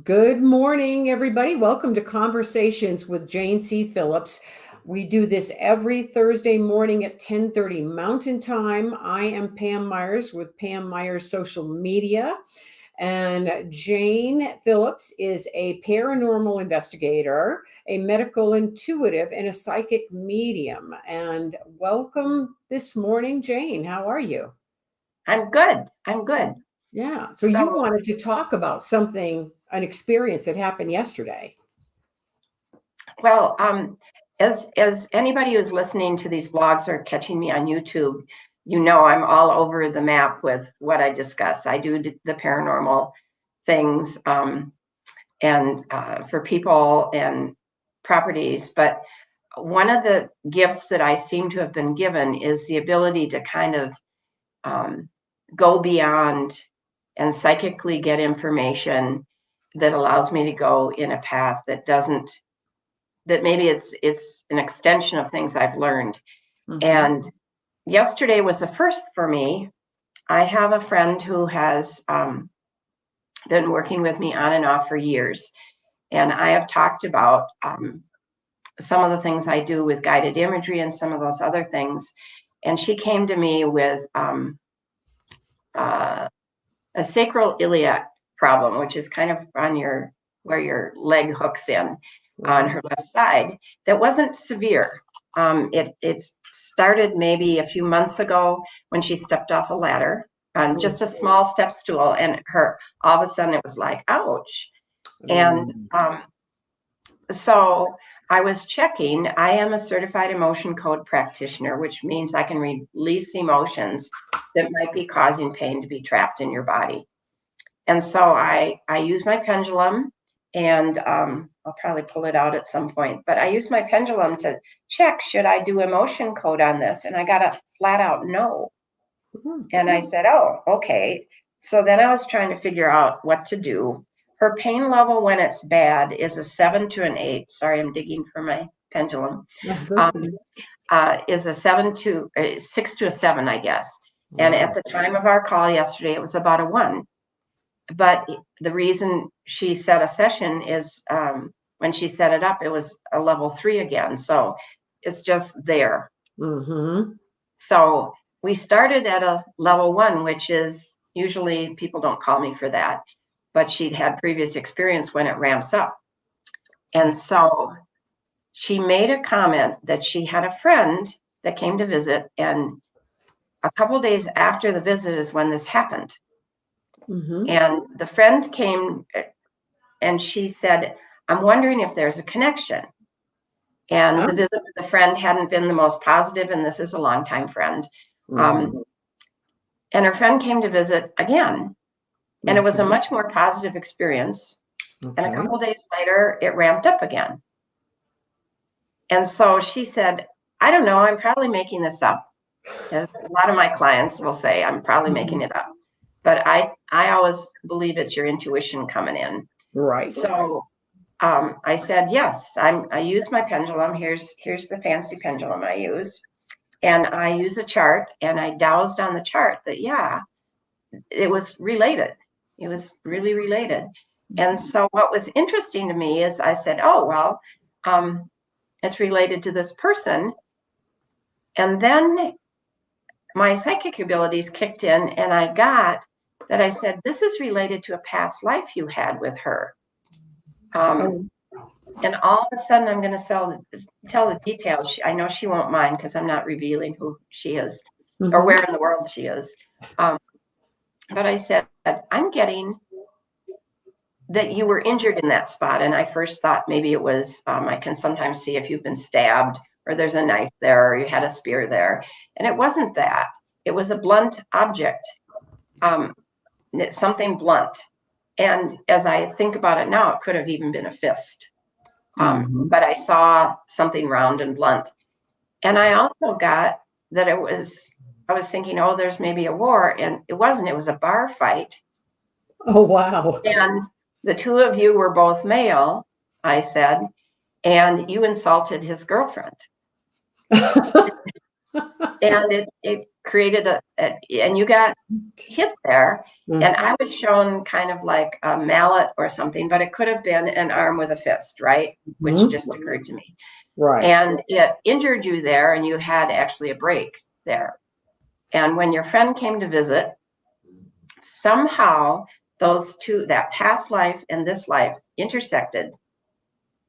Good morning, everybody. Welcome to Conversations with Jane C. Phillips. We do this every Thursday morning at 10:30 Mountain Time. I am Pam Myers with Pam Myers Social Media. And Jane Phillips is a paranormal investigator, a medical intuitive, and a psychic medium. And welcome this morning, Jane. How are you? I'm good. I'm good. Yeah. So you So, wanted to talk about something, an experience that happened yesterday. well, as anybody who's listening to these vlogs or catching me on YouTube, I'm all over the map with what I discuss. I do the paranormal things, and for people and properties. But one of the gifts that I seem to have been given is the ability to kind of um, go beyond and psychically get information that allows me to go in a path that maybe it's an extension of things I've learned. Mhm. And yesterday was a first for me. I have a friend who has been working with me on and off for years, and I have talked about some of the things I do with guided imagery and some of those other things. And she came to me with uh, a sacral iliac problem, which is kind of on your where your leg hooks in on Wow. her left side. That wasn't severe. It started maybe a few months ago when she stepped off a ladder on just a small step stool, and her all of a sudden it was like, ouch. And Mm. so I was checking. I am a certified emotion code practitioner, which means I can release emotions that might be causing pain to be trapped in your body. And so I use my pendulum, and I'll probably pull it out at some point, but I use my pendulum to check, should I do emotion code on this? And I got a flat out no. Mhm. And I said, oh, okay. So then I was trying to figure out what to do. Her pain level when it's bad is a 7 to an 8. Sorry, I'm digging for my pendulum. That's Um, okay. is a 6 to a 7, I guess. And at Wow. the time of our call yesterday, it was about a 1. But the reason she set a session is when she set it up, it was a level 3 again. So it's just there. Mm-hmm. So we started at a level 1, which is usually people don't call me for that, but she'd had previous experience when it ramps up. And so she made a comment that she had a friend that came to visit, and a couple days after the visit is when this happened. Mm-hmm. And the friend came and she said, I'm wondering if there's a connection. And the Oh. visit with the friend hadn't been the most positive, and this is a longtime friend. Mm-hmm. Um, and her friend came to visit again, and it was a Mm-hmm. much more positive experience. And a Okay. couple of days later, it ramped up again. And so she said, I don't know, I'm probably making this up. As a lot of my clients will say, I'm probably making Mhm. it up. But I always believe it's your intuition coming in. Right. So I said, yes, I use my pendulum. Here's the fancy pendulum I use. And I use a chart, and I dowsed on the chart that, yeah, it was related. It was really related. And so what was interesting to me is I said, oh, well, um, it's related to this person. And then my psychic abilities kicked in, and I got that I said, this is related to a past life you had with her. Oh. And all of a sudden, I'm going to tell the details. I know she won't mind because I'm not revealing who she is or Mm-hmm. where in the world she is. Um, but I said, I'm getting that you were injured in that spot. And I first thought maybe it was, I can sometimes see if you've been stabbed or there's a knife there or you had a spear there. And it wasn't that. It was a blunt object, um, something blunt. And as I think about it now, it could have even been a fist. Mm-hmm. But I saw something round and blunt. And I also got that I was thinking, oh, there's maybe a war. And it wasn't, it was a bar fight. Oh, wow. And the two of you were both male, I said, and you insulted his girlfriend. And it created and you got hit there. And I was shown kind of like a mallet or something, but it could have been an arm with a fist, right? Which just occurred to me. Right. And it injured you there, and you had actually a break there. And when your friend came to visit, somehow those two, that past life and this life, intersected,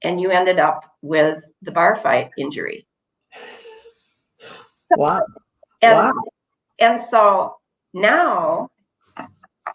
and you ended up with the bar fight injury. Wow. And Wow. and so now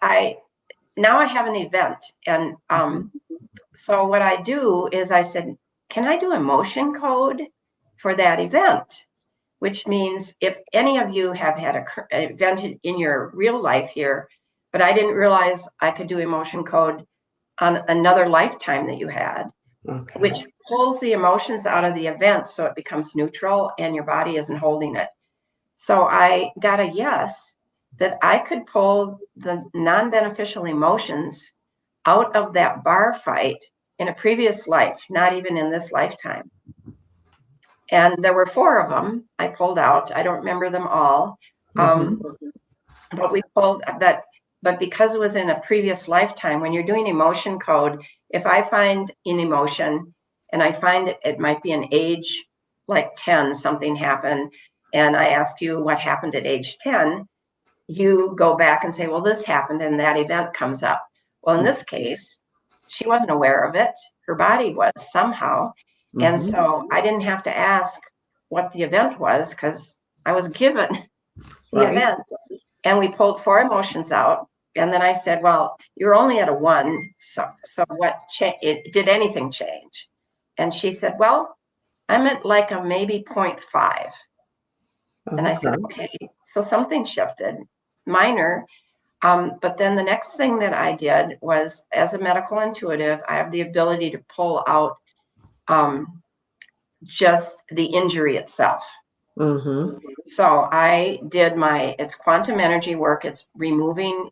I have an event, and so what I do is I said, can I do a motion code for that event? Which means if any of you have had an event in your real life here, but I didn't realize I could do emotion code on another lifetime that you had, Okay. which pulls the emotions out of the event so it becomes neutral and your body isn't holding it. So I got a yes that I could pull the non-beneficial emotions out of that bar fight in a previous life, not even in this lifetime. And there were 4 of them I pulled out. I don't remember them all. But we pulled, but because it was in a previous lifetime, when you're doing emotion code, if I find an emotion and I find it might be an age like 10, something happened, and I ask you what happened at age 10, you go back and say, well, this happened, and that event comes up. Well, in this case, she wasn't aware of it. Her body was somehow. And so I didn't have to ask what the event was because I was given the event. And we pulled 4 emotions out. And then I said, well, you're only at a 1. So what did anything change? And she said, well, I'm at like a maybe 0.5. And I said, okay, so something shifted, minor. But then the next thing that I did was, as a medical intuitive, I have the ability to pull out just the injury itself. So I did it's quantum energy work. It's removing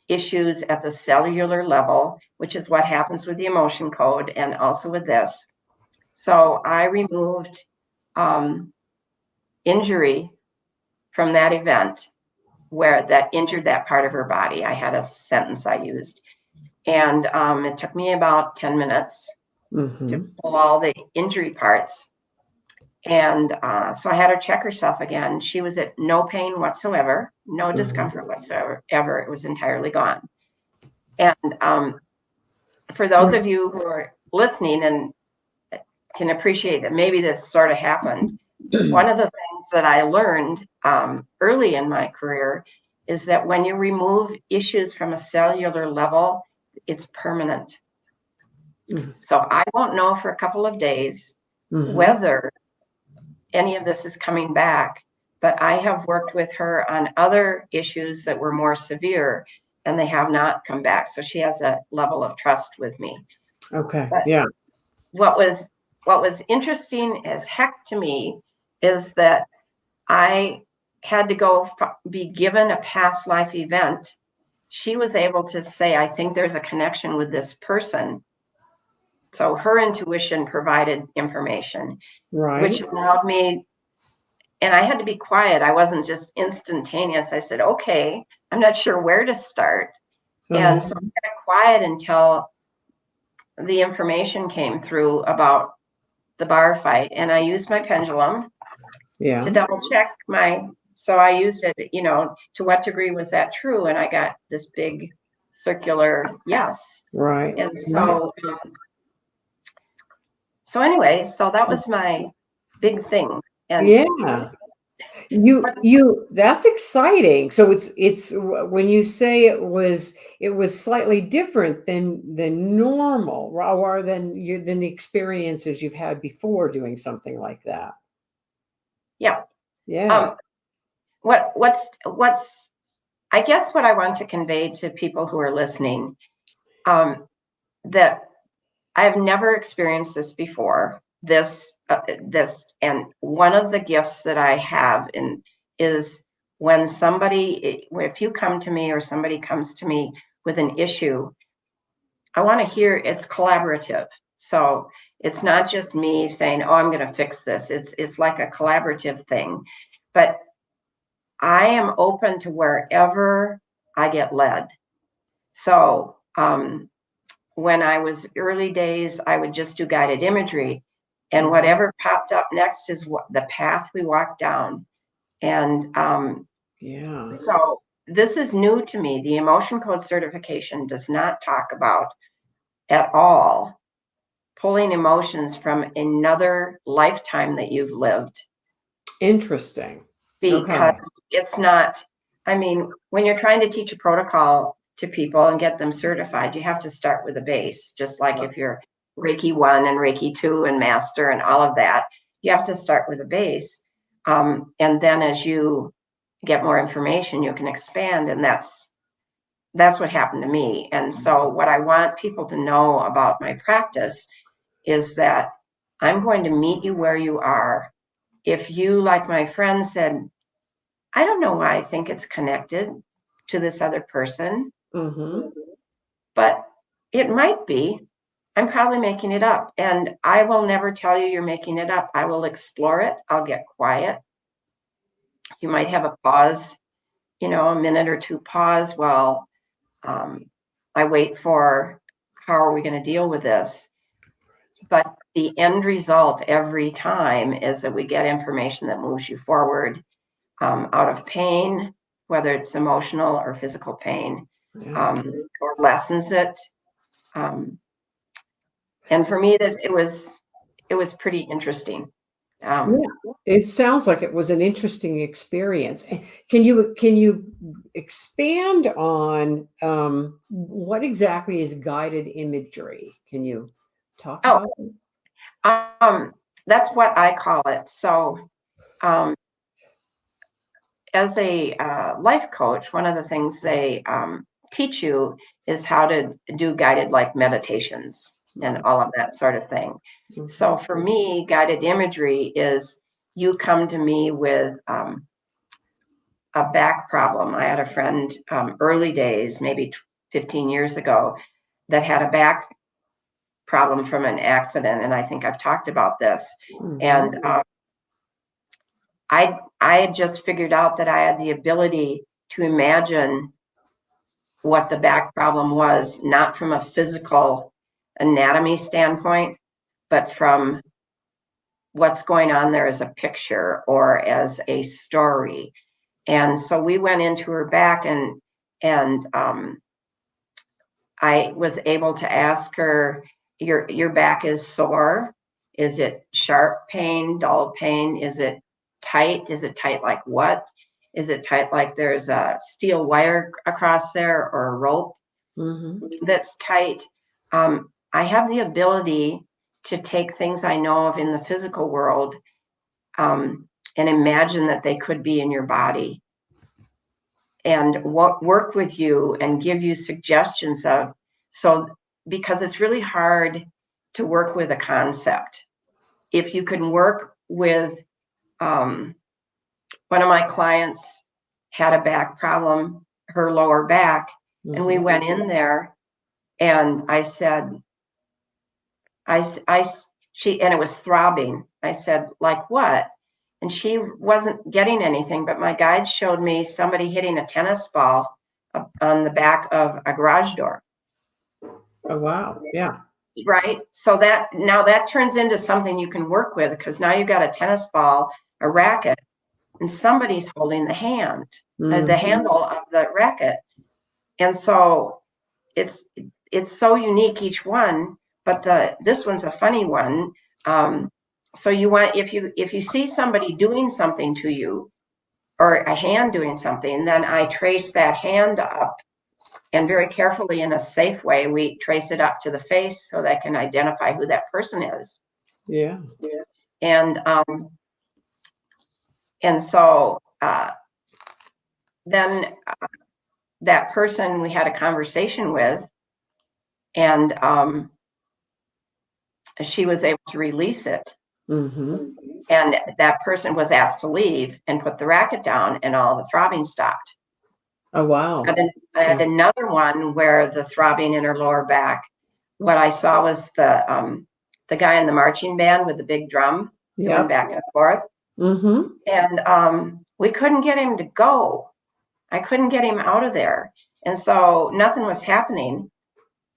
issues at the cellular level, which is what happens with the emotion code and also with this. So I removed injury from that event where that injured that part of her body. I had a sentence I used. And it took me about 10 minutes to pull all the injury parts. And so I had her check herself again. She was at no pain whatsoever, no discomfort whatsoever. It was entirely gone. And for those of you who are listening and can appreciate that maybe this sort of happened, one of the things that I learned early in my career is that when you remove issues from a cellular level, it's permanent. So I won't know for a couple of days whether any of this is coming back, but I have worked with her on other issues that were more severe and they have not come back. So she has a level of trust with me. Okay. But yeah. What was interesting as heck to me is that I had to be given a past life event. She was able to say, I think there's a connection with this person. So her intuition provided information, which allowed me, and I had to be quiet. I wasn't just instantaneous. I said, okay, I'm not sure where to start. And so I got quiet until the information came through about the bar fight. And I used my pendulum to double check so I used it, to what degree was that true? And I got this big circular yes. Right. And so anyway, so that was my big thing. And that's exciting. So it's when you say it was slightly different than normal, or than the experiences you've had before doing something like that. Yeah. Yeah. What's I guess what I want to convey to people who are listening, that I've never experienced this before. This and one of the gifts that I have is when if you come to me or somebody comes to me with an issue, I want to hear it's collaborative. So it's not just me saying, oh, I'm going to fix this. It's like a collaborative thing but I am open to wherever I get led. So when I was early days, I would just do guided imagery, and whatever popped up next is what the path we walked down. And Yeah. so this is new to me. The emotion code certification does not talk about at all pulling emotions from another lifetime that you've lived, Interesting. because Okay. it's not, I mean, when you're trying to teach a protocol to people and get them certified, you have to start with a base, just like if you're Reiki 1 and Reiki 2 and master and all of that, you have to start with a base. And then as you get more information, you can expand. And that's what happened to me. And so what I want people to know about my practice is that I'm going to meet you where you are. If you, like my friend said, I don't know why I think it's connected to this other person, but it might be. I'm probably making it up. And I will never tell you you're making it up. I will explore it. I'll get quiet. You might have a pause, a minute or two pause while I wait for how are we going to deal with this. But the end result every time is that we get information that moves you forward, out of pain, whether it's emotional or physical pain, or lessens it. And for me, that it was pretty interesting. Yeah, it sounds like it was an interesting experience. Can you expand on what exactly is guided imagery? Can you talk Oh, about it? that's what I call it. So, as a life coach, one of the things they teach you is how to do guided like meditations and all of that sort of thing. So for me, guided imagery is you come to me with a back problem. I had a friend early days, maybe 15 years ago, that had a back problem from an accident. And I think I've talked about this. And I had just figured out that I had the ability to imagine what the back problem was, not from a physical anatomy standpoint, but from what's going on there as a picture or as a story. And so we went into her back, and I was able to ask her, your back is sore. Is it sharp pain, dull pain? Is it tight? Is it tight like what? Is it tight like there's a steel wire across there or a rope that's tight? I have the ability to take things I know of in the physical world, and imagine that they could be in your body, and work with you and give you suggestions of, so because it's really hard to work with a concept. If you can work with, one of my clients had a back problem, her lower back, and we went in there and I said, she, and it was throbbing. I said, like what? And she wasn't getting anything, but my guide showed me somebody hitting a tennis ball on the back of a garage door. Oh, wow. Yeah. Right. So that now that turns into something you can work with, because now you've got a tennis ball, a racket, and somebody's holding the handle of the racket. And so it's so unique, each one, but this one's a funny one. So you want, if you see somebody doing something to you, or a hand doing something, then I trace that hand up, and very carefully, in a safe way, we trace it up to the face so that I can identify who that person is. Yeah. And so then that person we had a conversation with, and she was able to release it. And that person was asked to leave and put the racket down, and all the throbbing stopped. Oh, wow. I had another one where the throbbing in her lower back, what I saw was the guy in the marching band with the big drum going back and forth. Mm-hmm. And we couldn't get him to go. I couldn't get him out of there. And so nothing was happening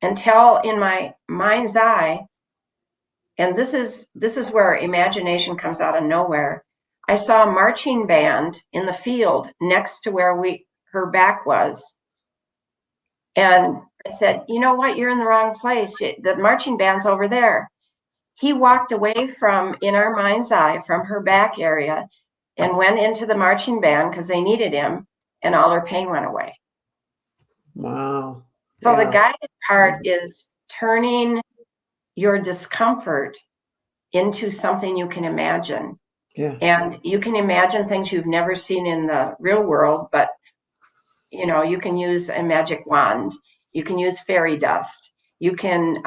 until in my mind's eye, and this is where imagination comes out of nowhere. I saw a marching band in the field next to where her back was. And I said, you know what, you're in the wrong place. The marching band's over there. He walked away from, in our mind's eye, from her back area and went into the marching band because they needed him, and all her pain went away. Wow. So the Yeah. guided part is turning your discomfort into something you can imagine. Yeah. And you can imagine things you've never seen in the real world, but you can use a magic wand, you can use fairy dust, you can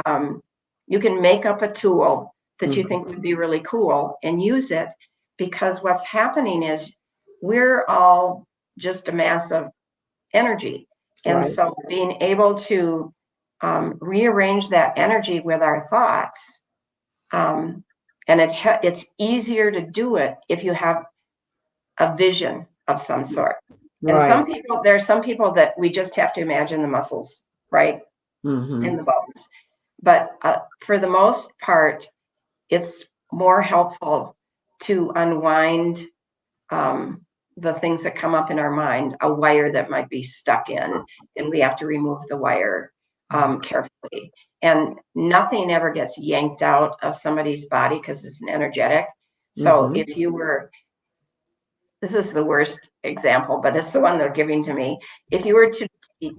make up a tool that you think would be really cool and use it, because what's happening is we're all just a mass of energy. And Right. so being able to rearrange that energy with our thoughts, and it's easier to do it if you have a vision of some sort. And Right. there are some people that we just have to imagine the muscles, right? Mm-hmm. In the bones. But for the most part, it's more helpful to unwind the things that come up in our mind, a wire that might be stuck in, and we have to remove the wire carefully. And nothing ever gets yanked out of somebody's body because it's an energetic. So Mm-hmm. if you were, this is the worst example, but it's the one they're giving to me. If you were to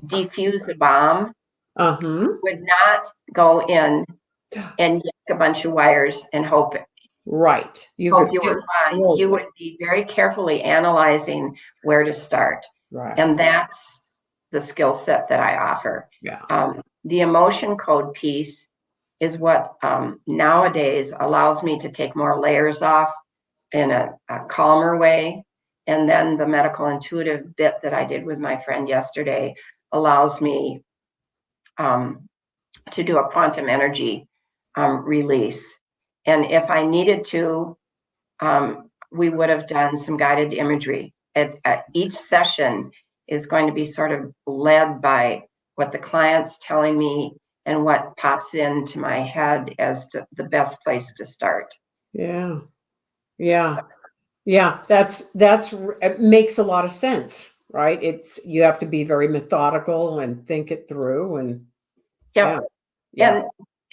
defuse a bomb, Uh-huh. would not go in and yank a bunch of wires and hope Right. You hope could you do were it fine. You slowly. would be very carefully analyzing where to start. Right. And that's the skill set that I offer. Yeah. The emotion code piece is what nowadays allows me to take more layers off in a calmer way. And then the medical intuitive bit that I did with my friend yesterday allows me to do a quantum energy release. And if I needed to, we would have done some guided imagery. At each session is going to be sort of led by what the client's telling me and what pops into my head as to the best place to start. Yeah. Yeah. So, Yeah. It makes a lot of sense, right? You have to be very methodical and think it through, and yeah. yep. Yeah.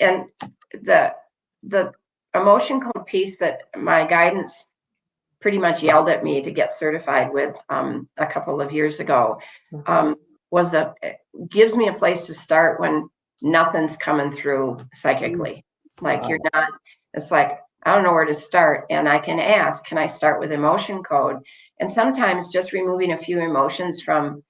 And the the emotion code piece that my guidance pretty much yelled at me to get certified with a couple of years ago was gives me a place to start when nothing's coming through psychically. Like you're not, it's like, I don't know where to start. And I can ask, can I start with emotion code? And sometimes just removing a few emotions from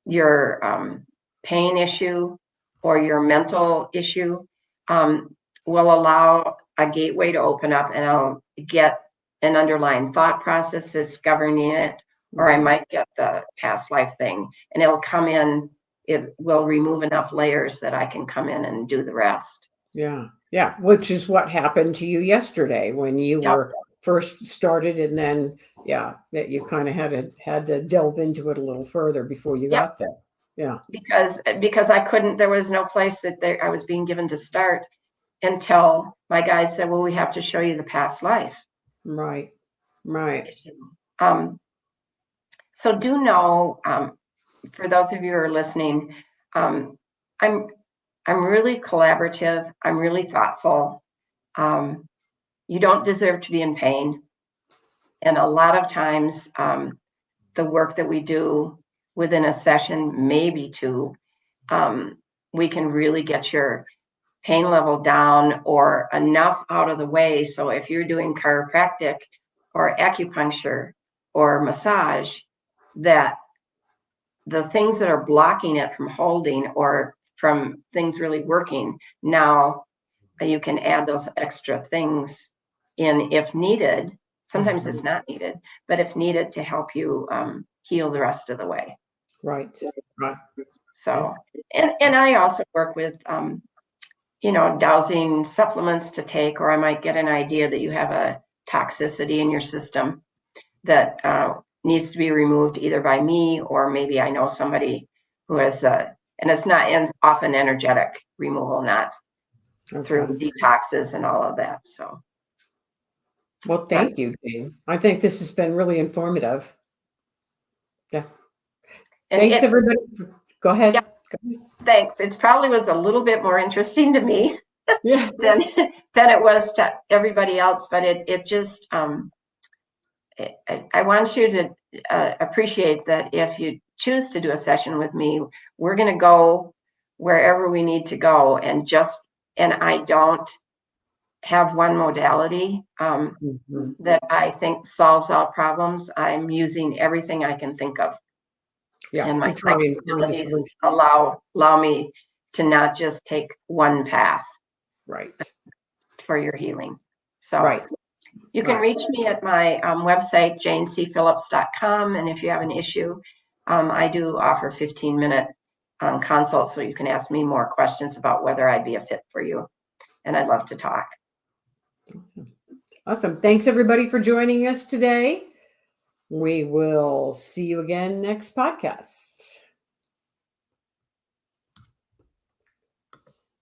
your pain issue or your mental issue will allow a gateway to open up, and I'll get an underlying thought process that's governing it, or I might get the past life thing, and it'll come in. It will remove enough layers that I can come in and do the rest. Yeah. Yeah. Which is what happened to you yesterday when you Yep. were first started, and then yeah, that you kind of had to delve into it a little further before you Yep. got there. Yeah. Because I couldn't. There was no place that I was being given to start until my guide said, "Well, we have to show you the past life." Right. Right. So do know, for those of you who are listening, I'm really collaborative. I'm really thoughtful. You don't deserve to be in pain, and a lot of times, the work that we do within a session, maybe two, we can really get your pain level down or enough out of the way. So if you're doing chiropractic or acupuncture or massage, that the things that are blocking it from holding or from things really working, now you can add those extra things in if needed. Sometimes it's not needed, but if needed, to help you heal the rest of the way. Right. Right. So, and I also work with dowsing supplements to take, or I might get an idea that you have a toxicity in your system. that needs to be removed either by me, or maybe I know somebody who has, and it's not often energetic removal, not through detoxes and all of that. So. Well, thank you, Jane. I think this has been really informative. Yeah. Thanks, everybody. Go ahead. Yeah, thanks. It probably was a little bit more interesting to me yeah. than it was to everybody else, but it just, I want you to appreciate that if you choose to do a session with me, we're going to go wherever we need to go, and I don't have one modality that I think solves all problems. I'm using everything I can think of. Yeah, and my to try and find a abilities solution. allow me to not just take one path Right. for your healing. So Right. you can reach me at my website, janecphillips.com. And if you have an issue, I do offer 15-minute consults, so you can ask me more questions about whether I'd be a fit for you. And I'd love to talk. Awesome. Thanks, everybody, for joining us today. We will see you again next podcast.